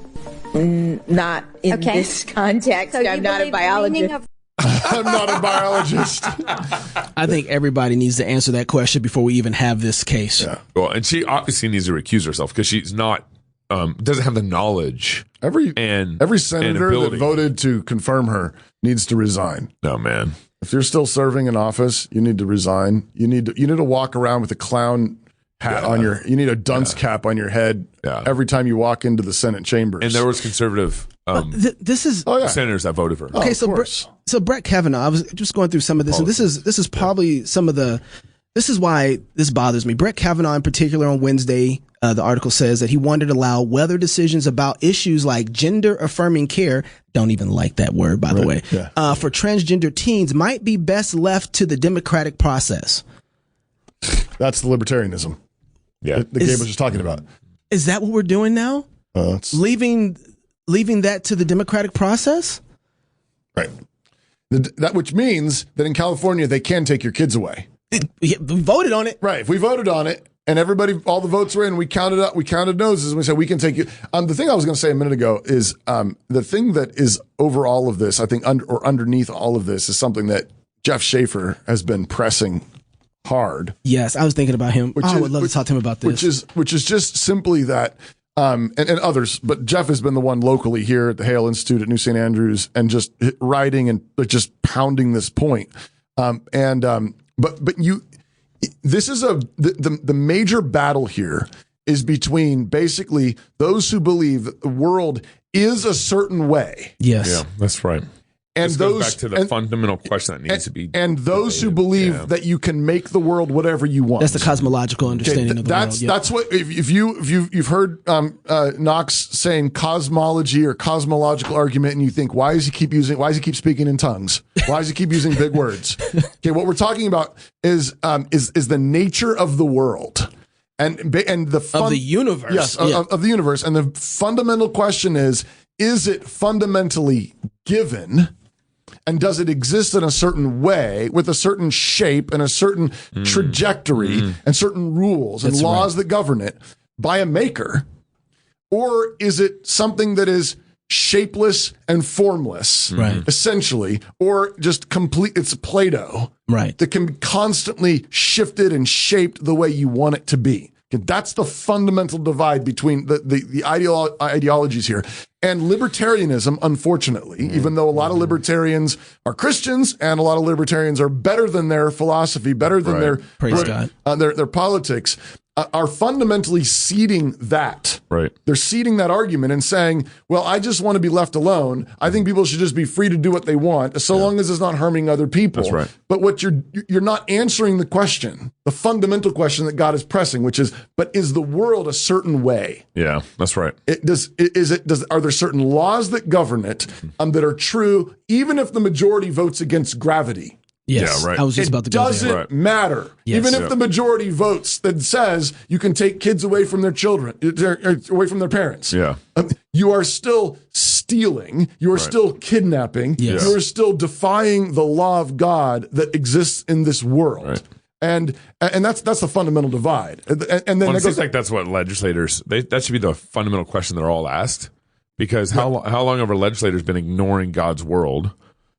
Not in this context. So I'm not a biologist. I'm not a biologist. I think everybody needs to answer that question before we even have this case. Yeah. Well, and she obviously needs to recuse herself because she's not, doesn't have the knowledge. Every senator that voted to confirm her needs to resign. No, man. If you're still serving in office, you need to resign. You need to walk around with a clown hat on you need a dunce cap on your head every time you walk into the Senate chambers. And there was conservative this is senators that voted for her. Okay, so Brett Kavanaugh, I was just going through some of this, and this is probably some of the. This is why this bothers me. Brett Kavanaugh, in particular, on Wednesday, the article says that he wanted to allow whether decisions about issues like gender affirming care, don't even like that word, by the way, for transgender teens might be best left to the democratic process. That's the libertarianism. Yeah, that Gabe was just talking about. Is that what we're doing now? Leaving that to the democratic process? Right. That which means that in California they can take your kids away. We voted on it. Right. If we voted on it and all the votes were in, we counted noses and we said we can take you. The thing I was going to say a minute ago is the thing that is over all of this, I think, underneath all of this is something that Jeff Schaefer has been pressing hard. Yes, I was thinking about him. I would love to talk to him about this. Which is just simply that, and others, but Jeff has been the one locally here at the Hale Institute at New St. Andrews and just writing and just pounding this point. But this is the major battle here is between basically those who believe that the world is a certain way. Yes. Yeah, that's right. And this goes back to the fundamental question that needs to be those who believe that you can make the world whatever you want. That's the cosmological understanding of the world. That's what if you've heard Knox saying cosmology or cosmological argument, and you think why does he keep speaking in tongues? Why does he keep using big words? Okay, what we're talking about is the nature of the world. And the of the universe. Yes, of the universe. And the fundamental question is it fundamentally given? And does it exist in a certain way with a certain shape and a certain trajectory and certain rules and laws that govern it by a maker? Or is it something that is shapeless and formless, essentially, or just complete, it's Play-Doh, that can be constantly shifted and shaped the way you want it to be? That's the fundamental divide between the ideologies here. And libertarianism, unfortunately, even though a lot of libertarians are Christians and a lot of libertarians are better than their philosophy, better than their politics, are fundamentally seeding that. Right. They're seeding that argument and saying, well, I just want to be left alone. I think people should just be free to do what they want, so long as it's not harming other people. That's right. But what you're not answering the question, the fundamental question that God is pressing, which is, but is the world a certain way? Yeah, that's right. Are there certain laws that govern it that are true, even if the majority votes against gravity? Yes, yeah, right. I was just about to go there. It doesn't matter. Yes. Even if the majority votes that says you can take kids away from their children, away from their parents. Yeah. You are still stealing. You are still kidnapping. Yes. You are still defying the law of God that exists in this world. Right. And that's the fundamental divide. And then it seems like that's what legislators, that should be the fundamental question they're all asked. Because how long have our legislators been ignoring God's world?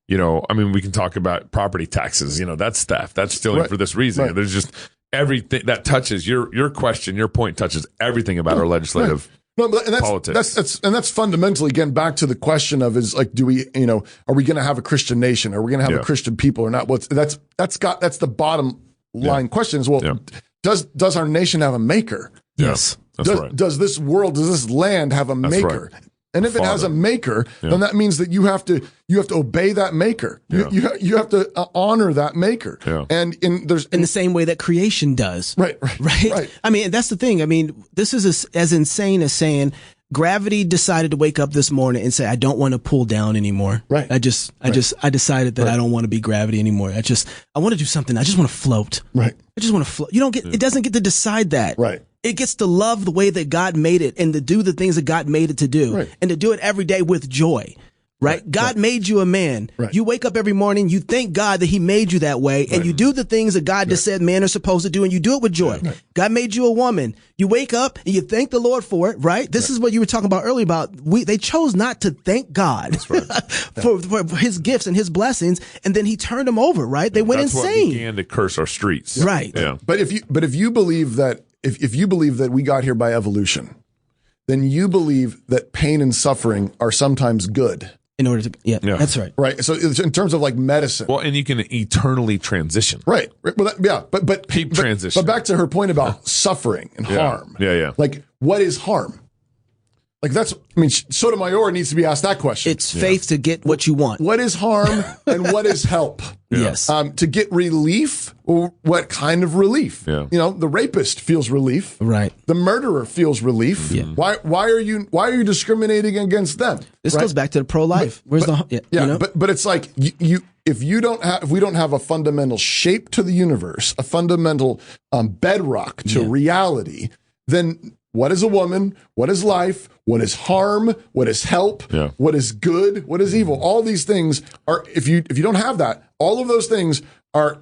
You know, I mean, we can talk about property taxes. You know, that's theft. That's stealing for this reason. There's just everything that touches your question, your point touches everything about our legislative politics. That's fundamentally, again, back to the question of is like, do we, are we going to have a Christian nation? Are we going to have a Christian people or not? That's the bottom line question is, well, does our nation have a maker? Yes. Does this world, does this land have a maker? Right. And if it has a maker, then that means that you have to obey that maker. Yeah. You have to honor that maker. Yeah. And in the same way that creation does. Right. I mean, that's the thing. I mean, this is as insane as saying gravity decided to wake up this morning and say, I don't want to pull down anymore. Right. I decided that I don't want to be gravity anymore. I want to do something. I just want to float. Right. I just want to float. It doesn't get to decide that. Right. It gets to love the way that God made it and to do the things that God made it to do and to do it every day with joy. Right? God made you a man. Right. You wake up every morning, you thank God that he made you that way, and you do the things that God just said men are supposed to do, and you do it with joy. Right. God made you a woman. You wake up and you thank the Lord for it, right? This is what you were talking about earlier about they chose not to thank God for his gifts and his blessings, and then he turned them over, right? They went insane. That's what began to curse our streets. Right. Yeah. But if you believe that if you believe that we got here by evolution, then you believe that pain and suffering are sometimes good. In order to, that's right. Right. So in terms of like medicine. Well, and you can eternally transition. Right. Well, but keep transition. But back to her point about suffering and harm. Yeah. Like, what is harm? Like Sotomayor needs to be asked that question. It's faith to get what you want. What is harm and what is help? Yes. To get relief, or what kind of relief? Yeah. The rapist feels relief. Right. The murderer feels relief. Yeah. Why are you discriminating against them? This goes back to the pro-life. But it's like if we don't have a fundamental shape to the universe, a fundamental bedrock to reality, then what is a woman? What is life? What is harm? What is help? Yeah. What is good? What is evil? All these things are, if you don't have that, all of those things are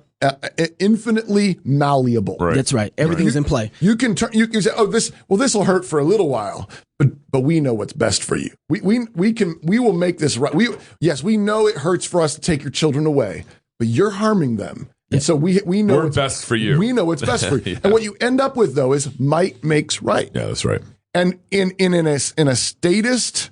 infinitely malleable. Right. That's right. Everything's in play. You can say, this will hurt for a little while, but we know what's best for you. We will make this right. We know it hurts for us to take your children away, but you're harming them. And so we know what's best for you. We know what's best for you. And what you end up with, though, is might makes right. Yeah, that's right. And in a statist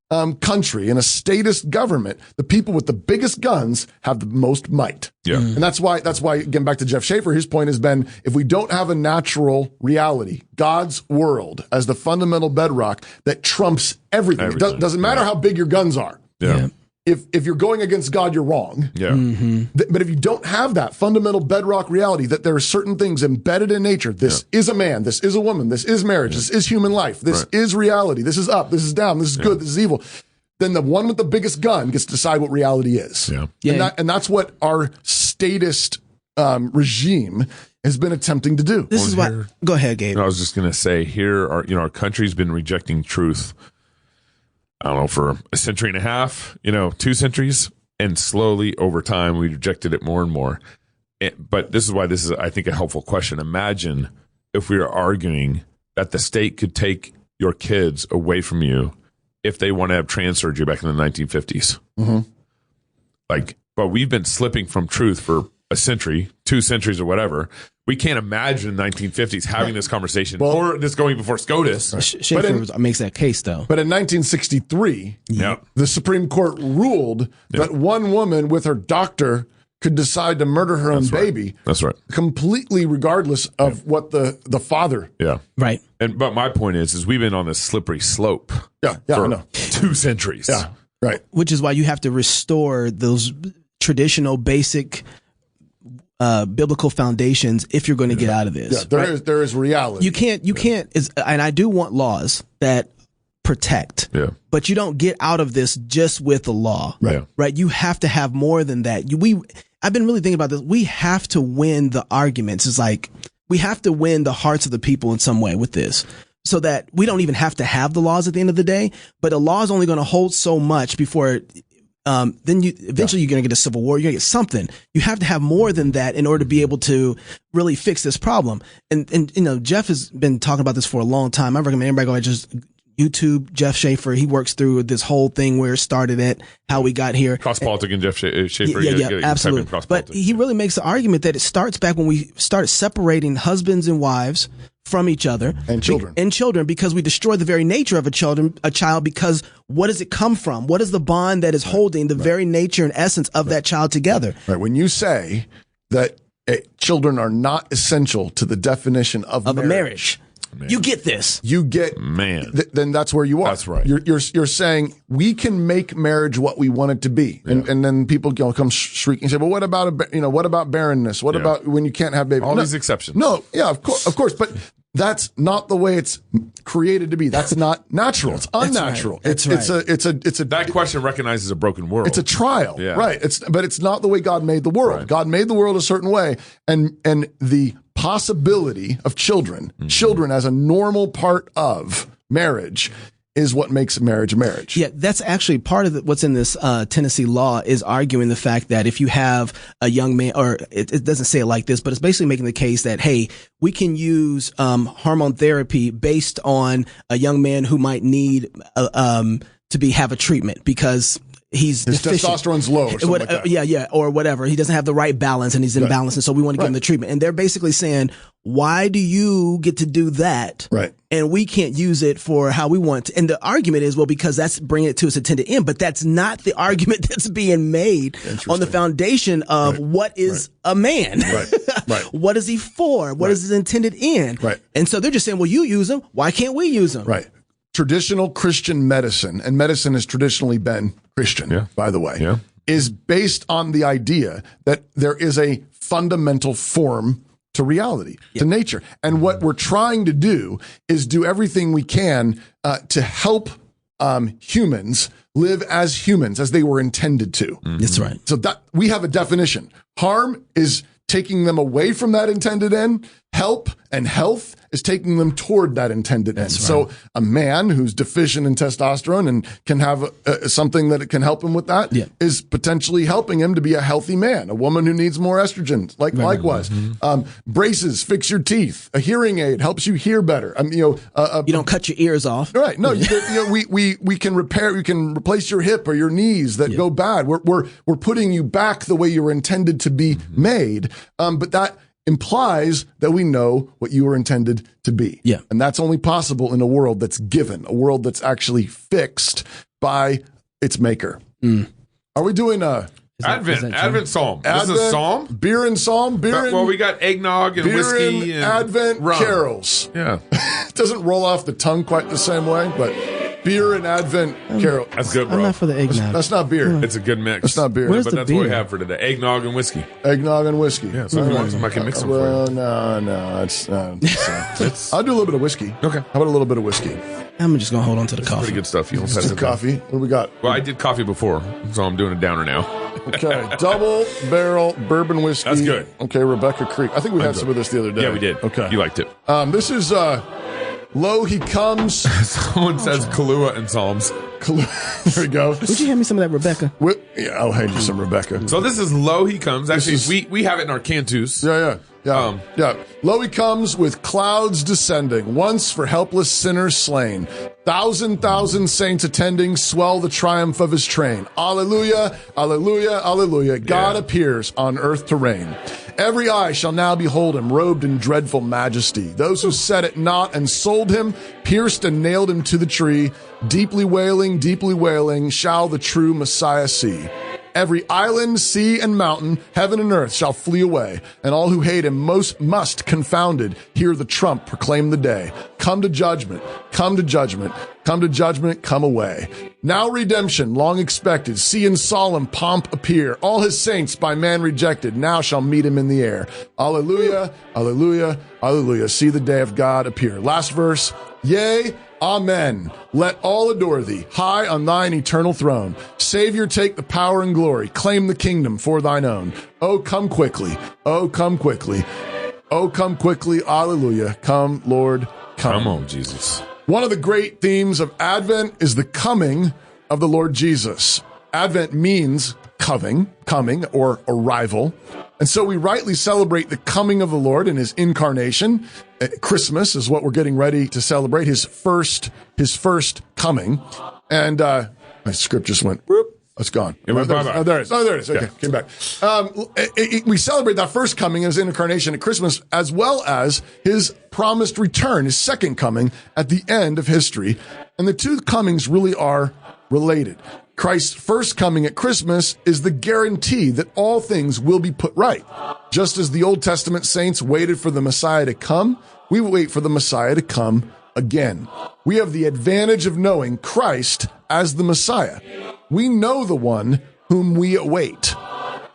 country, in a statist government, the people with the biggest guns have the most might. Yeah. And that's why, again, back to Jeff Schaefer, his point has been, if we don't have a natural reality, God's world as the fundamental bedrock that trumps everything. It doesn't matter how big your guns are. Yeah. If you're going against God, you're wrong. Yeah. Mm-hmm. But if you don't have that fundamental bedrock reality that there are certain things embedded in nature, this is a man, this is a woman, this is marriage, this is human life, this is reality, this is up, this is down, this is good, this is evil, then the one with the biggest gun gets to decide what reality is. Yeah. And that's what our statist regime has been attempting to do. This is why. Go ahead, Gabe. I was just going to say, here our country's been rejecting truth, I don't know, for a century and a half, 2 centuries, and slowly over time we rejected it more and more. But this is why this is, I think, a helpful question. Imagine if we were arguing that the state could take your kids away from you if they want to have trans surgery back in the 1950s. Mm-hmm. But we've been slipping from truth for a century, 2 centuries, or whatever. We can't imagine the 1950s having this conversation or this going before SCOTUS. Schaefer makes that case, though. But in 1963, the Supreme Court ruled that one woman with her doctor could decide to murder her own baby. That's right. Completely regardless of what the father. Yeah. Right. But my point is we've been on this slippery slope for I know. 2 centuries. Yeah. Right. Which is why you have to restore those traditional, basic biblical foundations if you're going to get out of this. Yeah, there is reality. You can't, and I do want laws that protect, but you don't get out of this just with the law. Right. You have to have more than that. I've been really thinking about this. We have to win the arguments. It's like we have to win the hearts of the people in some way with this, so that we don't even have to have the laws at the end of the day. But a law is only going to hold so much before then you eventually you're going to get a civil war. You're going to get something. You have to have more than that in order to be able to really fix this problem. And Jeff has been talking about this for a long time. I recommend everybody go just YouTube Jeff Schaefer. He works through this whole thing where it started at how we got here. CrossPolitic and Jeff Schaefer. Yeah, absolutely. But he really makes the argument that it starts back when we started separating husbands and wives from each other and children because we destroy the very nature of a child, because what does it come from? What is the bond that is holding the very nature and essence of that child together? Right. When you say that children are not essential to the definition of a marriage. Man. You get this. You get then that's where you are. That's right. You're saying we can make marriage what we want it to be, and then people come shrieking and say, "Well, what about barrenness? What about when you can't have babies?" All these exceptions. No, of course, but that's not the way it's created to be. That's not natural. It's unnatural. That's right. It's a that question recognizes a broken world. It's a trial, right? But it's not the way God made the world. Right. God made the world a certain way, and the possibility of children as a normal part of marriage is what makes marriage a marriage. Yeah, that's actually part of what's in this Tennessee law is arguing the fact that if you have a young man, or it doesn't say it like this, but it's basically making the case that, hey, we can use hormone therapy based on a young man who might need have a treatment because his deficient. Testosterone's low or something like that. Or whatever. He doesn't have the right balance and he's imbalanced, and so we want to give him the treatment. And they're basically saying, why do you get to do that? Right. And we can't use it for how we want to. And the argument is, well, because that's bringing it to its intended end. But that's not the argument that's being made on the foundation of what is a man. Right. What is he for? What is his intended end? Right. And so they're just saying, well, you use them. Why can't we use them? Right. Traditional Christian medicine, and medicine has traditionally been Christian, by the way, is based on the idea that there is a fundamental form to reality, to nature. And what we're trying to do is do everything we can to help humans live as humans, as they were intended to. That's right. So that we have a definition. Harm is taking them away from that intended end. Help and health is taking them toward that intended end. So a man who's deficient in testosterone and can have something that can help him with that is potentially helping him to be a healthy man. A woman who needs more estrogen, likewise. Braces fix your teeth. A hearing aid helps you hear better. You don't cut your ears off. Right. No, we can repair. We can replace your hip or your knees that go bad. We're putting you back the way you were intended to be made. But that implies that we know what you were intended to be. Yeah. And that's only possible in a world that's given, a world that's actually fixed by its maker. Are we doing Advent Psalm? This is a psalm? Beer and psalm? We got eggnog and whiskey and Advent rum. carols. Yeah. It doesn't roll off the tongue quite the same way, but beer and Advent carol. That's good, bro. I'm not for the eggnog. That's not beer. It's a good mix. That's not beer. Where's But the that's beer? what we have for today. Eggnog and whiskey. Eggnog and whiskey. Yeah, so if you want some, I can mix them for you. No. I'll do a little bit of whiskey. Okay. How about a little bit of whiskey? I'm just going to hold on to the coffee. Pretty good stuff. You don't Just coffee. What do we got? Well, I did coffee before, so I'm doing a downer now. Okay. Double barrel bourbon whiskey. That's good. Okay, Rebecca Creek. I think we had some of this the other day. Yeah, we did. Okay. You liked it. This is Lo He Comes. Someone says Kahlua and Psalms. There we go. Would you hand me some of that, Rebecca? I'll hand you some, Rebecca. So this is Lo He Comes. Actually, we have it in our Cantus. Yeah. Lo He comes with clouds descending, once for helpless sinners slain. Thousand saints attending, swell the triumph of his train. Alleluia, alleluia, alleluia. God appears on earth to reign. Every eye shall now behold him, robed in dreadful majesty. Those who set it not and sold him, pierced and nailed him to the tree. Deeply wailing, shall the true Messiah see. Every island, sea, and mountain, heaven and earth shall flee away, and all who hate him must, confounded, hear the trump proclaim the day. Come to judgment, come to judgment, come to judgment, come away. Now redemption, long expected, see in solemn pomp appear. All his saints by man rejected, now shall meet him in the air. Alleluia, alleluia, alleluia. See the day of God appear. Last verse, yea, amen. Let all adore thee, high on thine eternal throne. Savior, take the power and glory. Claim the kingdom for thine own. Oh, come quickly. Oh, come quickly. Oh, come quickly. Alleluia. Come, Lord, come. Come on, Jesus. One of the great themes of Advent is the coming of the Lord Jesus. Advent means coming or arrival. And so we rightly celebrate the coming of the Lord and his incarnation. Christmas is what we're getting ready to celebrate, his first coming. And my script just went, whoop, it's gone. It went bye-bye. There it is. Okay, came back. We celebrate that first coming, his incarnation at Christmas, as well as his promised return, his second coming at the end of history. And the two comings really are related. Christ's first coming at Christmas is the guarantee that all things will be put right. Just as the Old Testament saints waited for the Messiah to come, we wait for the Messiah to come again. We have the advantage of knowing Christ as the Messiah. We know the one whom we await.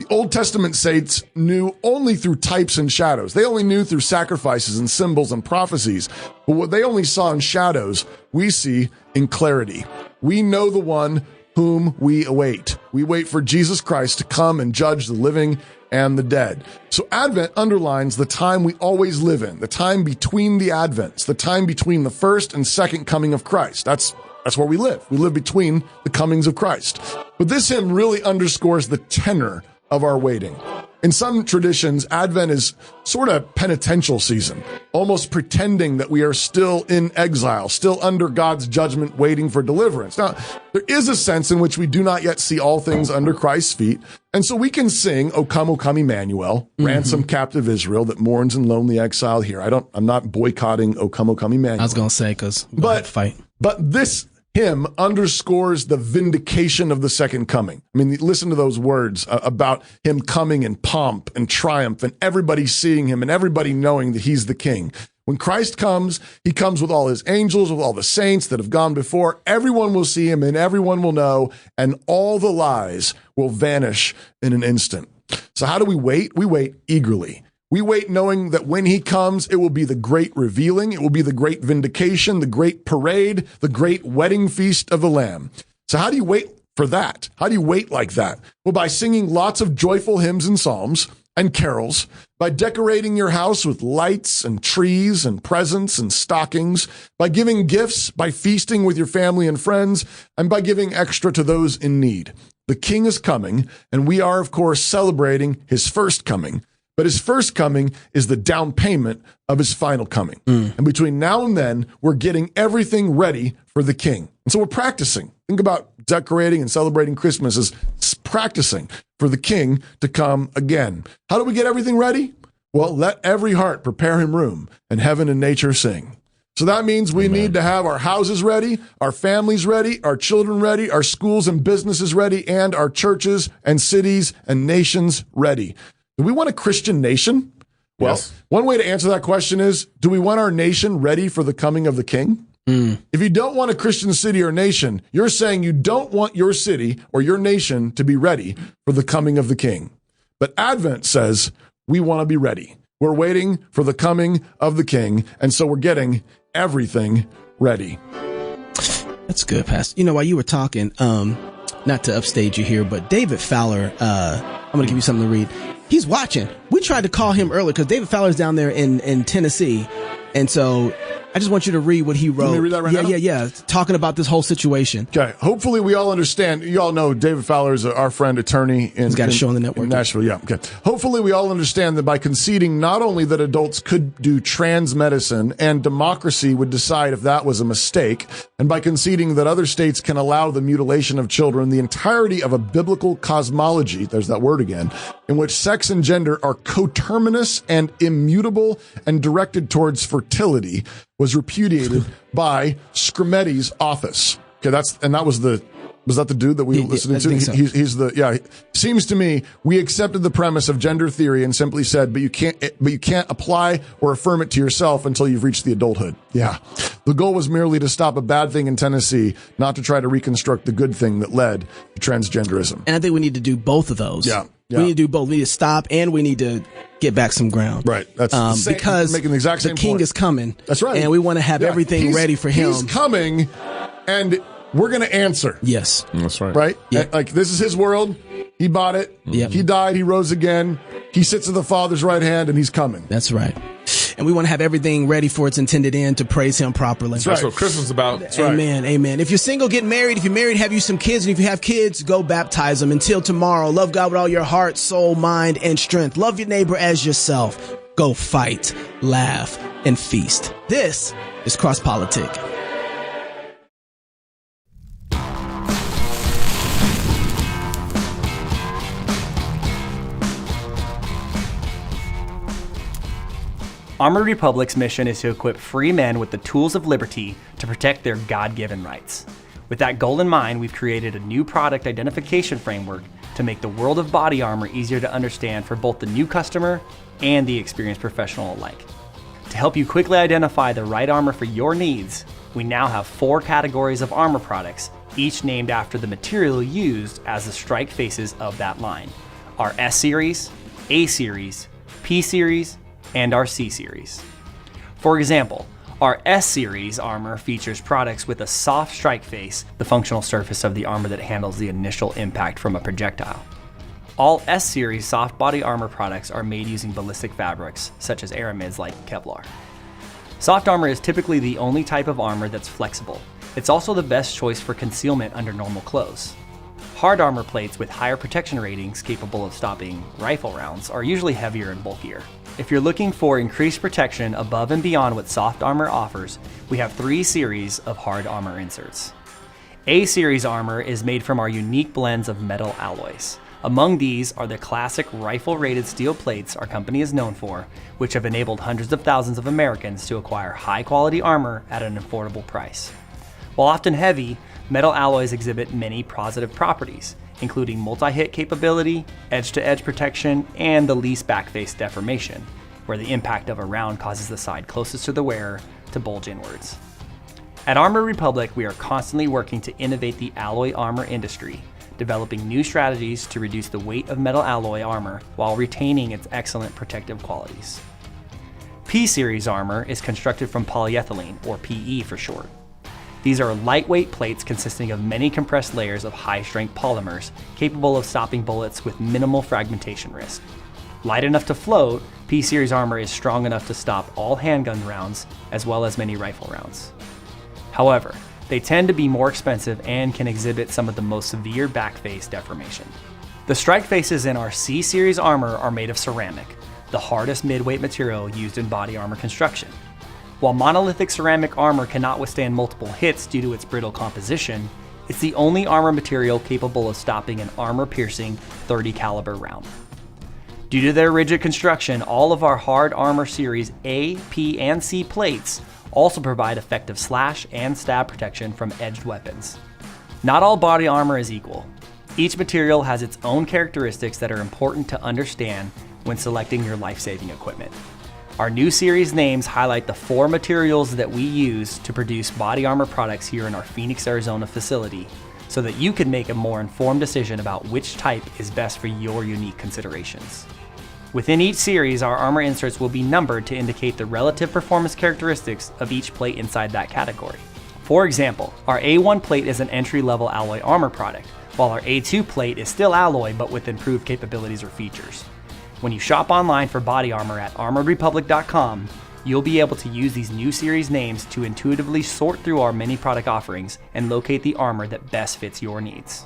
The Old Testament saints knew only through types and shadows. They only knew through sacrifices and symbols and prophecies. But what they only saw in shadows, we see in clarity. We know the one whom we await. We wait for Jesus Christ to come and judge the living and the dead. So Advent underlines the time we always live in, the time between the Advents, the time between the first and second coming of Christ. That's That's where we live. We live between the comings of Christ. But this hymn really underscores the tenor of our waiting. In some traditions, Advent is sort of penitential season, almost pretending that we are still in exile, still under God's judgment, waiting for deliverance. Now, there is a sense in which we do not yet see all things under Christ's feet, and so we can sing, O come, Emmanuel, ransom captive Israel that mourns in lonely exile here. I'm not boycotting, O come, Emmanuel. I was going to say, because fight. But this hymn underscores the vindication of the second coming. I mean, listen to those words about him coming in pomp and triumph and everybody seeing him and everybody knowing that he's the king. When Christ comes, he comes with all his angels, with all the saints that have gone before. Everyone will see him and everyone will know, and all the lies will vanish in an instant. So how do we wait? We wait eagerly. We wait knowing that when he comes, it will be the great revealing. It will be the great vindication, the great parade, the great wedding feast of the Lamb. So how do you wait for that? How do you wait like that? Well, by singing lots of joyful hymns and psalms and carols, by decorating your house with lights and trees and presents and stockings, by giving gifts, by feasting with your family and friends, and by giving extra to those in need. The King is coming, and we are, of course, celebrating his first coming. But his first coming is the down payment of his final coming. And between now and then, we're getting everything ready for the king. And so we're practicing. Think about decorating and celebrating Christmas as practicing for the king to come again. How do we get everything ready? Well, let every heart prepare him room, and heaven and nature sing. So that means we need to have our houses ready, our families ready, our children ready, our schools and businesses ready, and our churches and cities and nations ready. Do we want a Christian nation? Well, yes. One way to answer that question is, do we want our nation ready for the coming of the king? If you don't want a Christian city or nation, you're saying you don't want your city or your nation to be ready for the coming of the king. But Advent says we want to be ready. We're waiting for the coming of the king, and so we're getting everything ready. That's good, Pastor. While you were talking, not to upstage you here, but David Fowler, I'm going to give you something to read. He's watching. We tried to call him earlier because David Fowler's down there in Tennessee. And so I just want you to read what he wrote. Can we read that right now? Yeah. Talking about this whole situation. Okay. Hopefully we all understand. You all know David Fowler is our friend, attorney. He's got a show on the network. In Nashville, yeah. Okay. Hopefully we all understand that by conceding not only that adults could do trans medicine and democracy would decide if that was a mistake, and by conceding that other states can allow the mutilation of children, the entirety of a biblical cosmology, there's that word again, in which sex and gender are coterminous and immutable and directed towards fertility, was repudiated by Skrmetti's office. Okay, was that the dude that we listened to? So. He's seems to me we accepted the premise of gender theory and simply said, but you can't apply or affirm it to yourself until you've reached the adulthood. Yeah. The goal was merely to stop a bad thing in Tennessee, not to try to reconstruct the good thing that led to transgenderism. And I think we need to do both of those. Yeah. We need to do both. We need to stop and we need to get back some ground. Right. That's because making the exact same king point. Is coming. That's right. And we want to have everything ready for him. He's coming, and we're going to answer. Yes. That's right. Right? Yep. Like, this is his world. He bought it. Yep. He died. He rose again. He sits at the Father's right hand, and he's coming. That's right. And we want to have everything ready for its intended end to praise him properly. That's what Christmas is about. That's Amen. Right. Amen. If you're single, get married. If you're married, have you some kids. And if you have kids, go baptize them. Until tomorrow, love God with all your heart, soul, mind, and strength. Love your neighbor as yourself. Go fight, laugh, and feast. This is CrossPolitic. Armored Republic's mission is to equip free men with the tools of liberty to protect their God-given rights. With that goal in mind, we've created a new product identification framework to make the world of body armor easier to understand for both the new customer and the experienced professional alike. To help you quickly identify the right armor for your needs, we now have 4 categories of armor products, each named after the material used as the strike faces of that line. Our S-Series, A-Series, P-Series, and our C-Series. For example, our S-Series armor features products with a soft strike face, the functional surface of the armor that handles the initial impact from a projectile. All S-Series soft body armor products are made using ballistic fabrics, such as aramids like Kevlar. Soft armor is typically the only type of armor that's flexible, It's also the best choice for concealment under normal clothes. Hard armor plates with higher protection ratings capable of stopping rifle rounds are usually heavier and bulkier. If you're looking for increased protection above and beyond what soft armor offers, we have 3 series of hard armor inserts. A-series armor is made from our unique blends of metal alloys. Among these are the classic rifle-rated steel plates our company is known for, which have enabled hundreds of thousands of Americans to acquire high-quality armor at an affordable price. While often heavy, metal alloys exhibit many positive properties, including multi-hit capability, edge-to-edge protection, and the least backface deformation, where the impact of a round causes the side closest to the wearer to bulge inwards. At Armor Republic, we are constantly working to innovate the alloy armor industry, developing new strategies to reduce the weight of metal alloy armor while retaining its excellent protective qualities. P-series armor is constructed from polyethylene, or PE for short. These are lightweight plates consisting of many compressed layers of high-strength polymers capable of stopping bullets with minimal fragmentation risk. Light enough to float, P-series armor is strong enough to stop all handgun rounds as well as many rifle rounds. However, they tend to be more expensive and can exhibit some of the most severe backface deformation. The strike faces in our C-series armor are made of ceramic, the hardest midweight material used in body armor construction. While monolithic ceramic armor cannot withstand multiple hits due to its brittle composition, it's the only armor material capable of stopping an armor-piercing .30 caliber round. Due to their rigid construction, all of our hard armor series A, P, and C plates also provide effective slash and stab protection from edged weapons. Not all body armor is equal. Each material has its own characteristics that are important to understand when selecting your life-saving equipment. Our new series names highlight the 4 materials that we use to produce body armor products here in our Phoenix, Arizona facility, so that you can make a more informed decision about which type is best for your unique considerations. Within each series, our armor inserts will be numbered to indicate the relative performance characteristics of each plate inside that category. For example, our A1 plate is an entry-level alloy armor product, while our A2 plate is still alloy but with improved capabilities or features. When you shop online for body armor at armoredrepublic.com, you'll be able to use these new series names to intuitively sort through our many product offerings and locate the armor that best fits your needs.